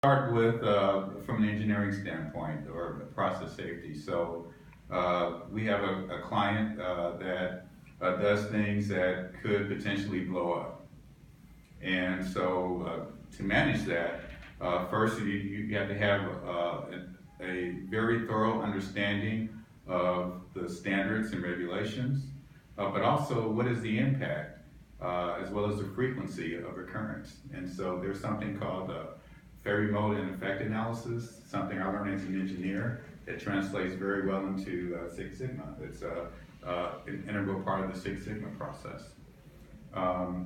Start with from an engineering standpoint or process safety. So we have a client that does things that could potentially blow up. And so to manage that, first you have to have a very thorough understanding of the standards and regulations, but also what is the impact, as well as the frequency of occurrence. And so there's something called failure mode and effect analysis, something I learned as an engineer that translates very well into Six Sigma. It's an integral part of the Six Sigma process.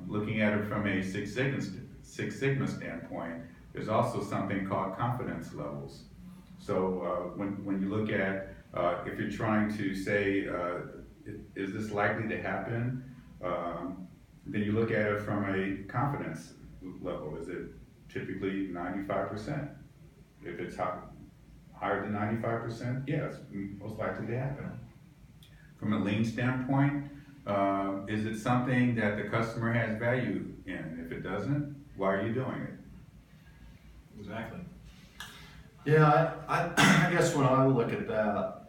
Looking at it from a Six Sigma standpoint, there's also something called confidence levels. So when you look at, if you're trying to say, is this likely to happen? Then you look at it from a confidence level. Is it typically 95%? If it's higher than 95%, yes, most likely to happen. From a lean standpoint, is it something that the customer has value in? If it doesn't, why are you doing it? Exactly. Yeah, I guess when I look at that,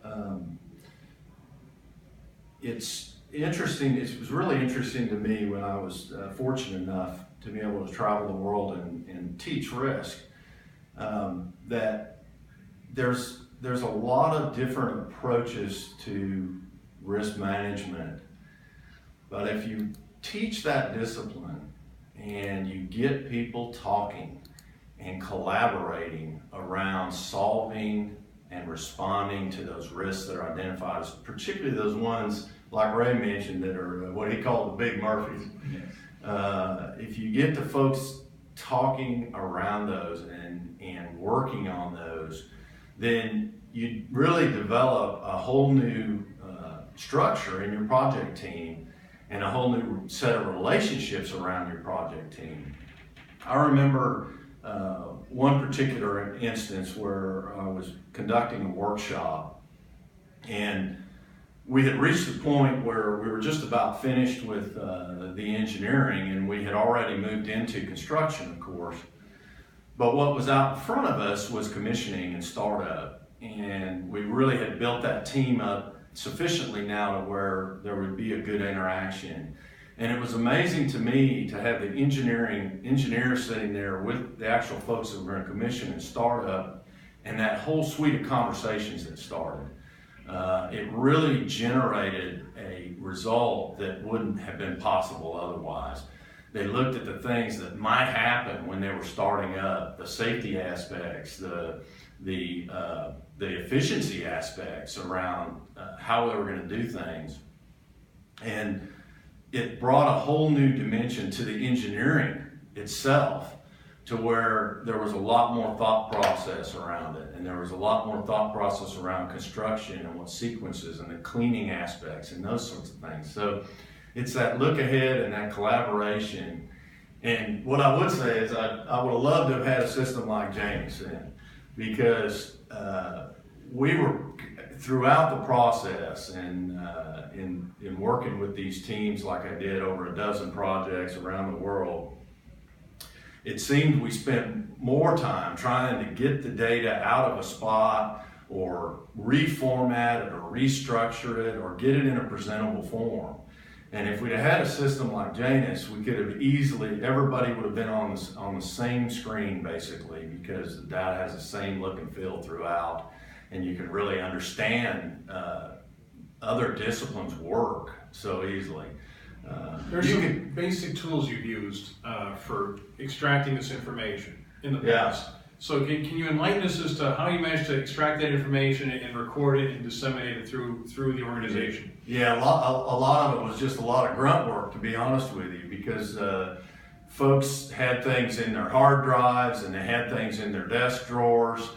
it's interesting. It was really interesting to me when I was fortunate enough to be able to travel the world and teach risk, that there's a lot of different approaches to risk management. But if you teach that discipline and you get people talking and collaborating around solving and responding to those risks that are identified, particularly those ones like Ray mentioned that are what he called the big Murphys. Yes. If you get the folks talking around those and working on those, then you really develop a whole new structure in your project team and a whole new set of relationships around your project team. I remember one particular instance where I was conducting a workshop, and we had reached the point where we were just about finished with the engineering, and we had already moved into construction, of course. But what was out in front of us was commissioning and startup, and we really had built that team up sufficiently now to where there would be a good interaction. And it was amazing to me to have the engineers sitting there with the actual folks that were going to commission and start up, and that whole suite of conversations that started. It really generated a result that wouldn't have been possible otherwise. They looked at the things that might happen when they were starting up, the safety aspects, the efficiency aspects around how they were going to do things. And it brought a whole new dimension to the engineering itself, to where there was a lot more thought process around it, and there was a lot more thought process around construction and what sequences and the cleaning aspects and those sorts of things. So it's that look ahead and that collaboration. And what I would say is I would have loved to have had a system like JANUS then, because we were throughout the process and in working with these teams like I did over a dozen projects around the world, it seemed we spent more time trying to get the data out of a spot or reformat it or restructure it or get it in a presentable form. And if we'd have had a system like JANUS, we could have easily, everybody would have been on the same screen basically, because the data has the same look and feel throughout, and you can really understand other disciplines' work so easily. There's some basic tools you've used for extracting this information in the past. Yeah. So can you enlighten us as to how you managed to extract that information and record it and disseminate it through the organization? Yeah, a lot of it was just a lot of grunt work, to be honest with you, because folks had things in their hard drives and they had things in their desk drawers,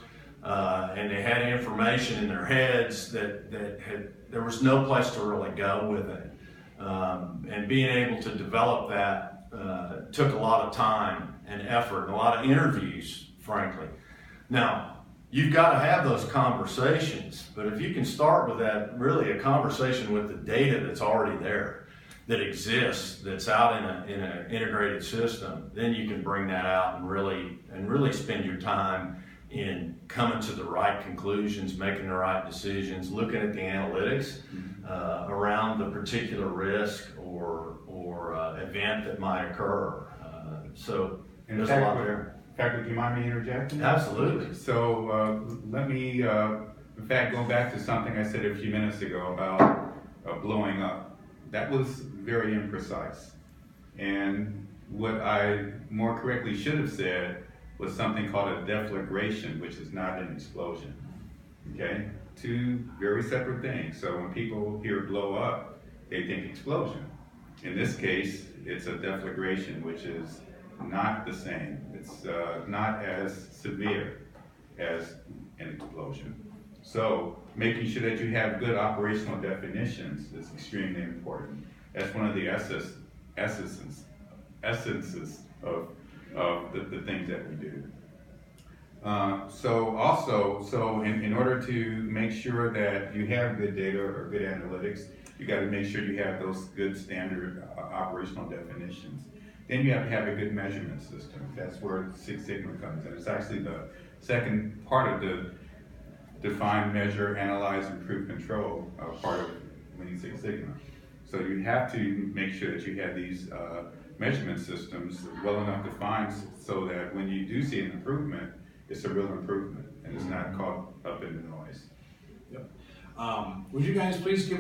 and they had information in their heads that there was no place to really go with it. And being able to develop that took a lot of time and effort and a lot of interviews, frankly. Now, you've got to have those conversations, but if you can start with that, really a conversation with the data that's already there, that exists that's out in an integrated system, then you can bring that out and really spend your time in coming to the right conclusions, making the right decisions, looking at the analytics around the particular risk or event that might occur. So there's a lot there. In fact, would you mind me interjecting? Absolutely. So let me, in fact, go back to something I said a few minutes ago about blowing up. That was very imprecise. And what I more correctly should have said was something called a deflagration, which is not an explosion. Okay? Two very separate things. So when people hear blow up, they think explosion. In this case, it's a deflagration, which is not the same. It's not as severe as an explosion. So making sure that you have good operational definitions is extremely important. That's one of the essences of the things that we do. So in order to make sure that you have good data or good analytics, you got to make sure you have those good standard operational definitions. Then you have to have a good measurement system. That's where Six Sigma comes in. It's actually the second part of the define, measure, analyze, improve, control part of Lean Six Sigma. So you have to make sure that you have these measurement systems well enough defined so that when you do see an improvement, it's a real improvement and it's not caught up in the noise. Yep. Would you guys please give